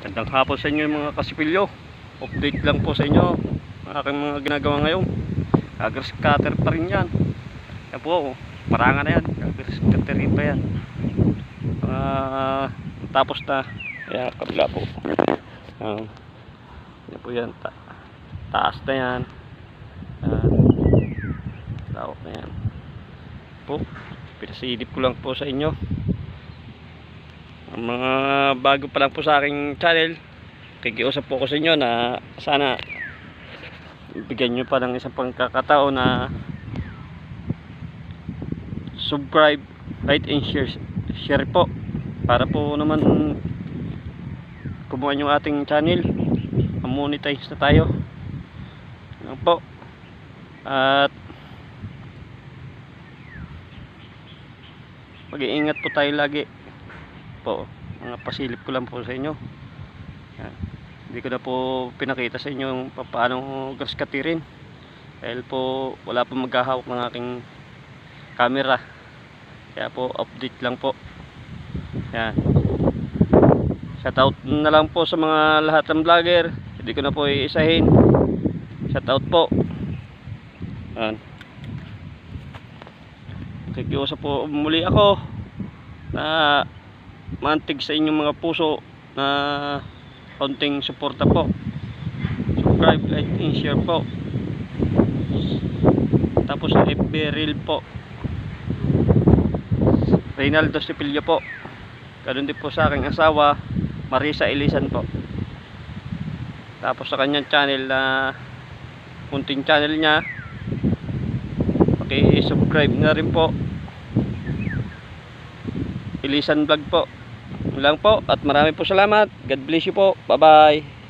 Gandang hapon sa inyo mga kasipilyo. Update lang po sa inyo ang aking mga ginagawa ngayon. Grass cutter pa rin yan. Yan po, parangan na yan. Grass cutter rin pa yan. Tapos na. Ayan, kabila po. Yan po yan. Taas na yan. Lawak na yan. Po, pinasilip ko lang po sa inyo. Ang mga bago pa lang po sa aking channel, kikiusap po ko sa inyo na sana bigyan nyo pa ng isang pagkakataon na subscribe, like and share po para po naman kumuha yung ating channel, monetize na tayo. Ano po, at mag-iingat po tayo lagi po. Mga pasilip ko lang po sa inyo. Yan. Hindi ko na po pinakita sa inyo yung paano grass cutterin dahil po wala po maghahawak ng aking camera, kaya po update lang po. Yan, shoutout na lang po sa mga lahat ng vlogger, hindi ko na po iisahin. Shoutout po. Yan, kikiusap po muli ako na mantig sa inyong mga puso na konting suporta po. Subscribe, like and share po. Tapos sa FB reel po, Reynaldo Sipilyo po. Ganun din po sa aking asawa, Marisa Elisan po. Tapos sa kanyang channel na kunting channel niya, subscribe na rin po, Elisan Vlog po lang po. At marami po salamat. God bless you po. Bye bye.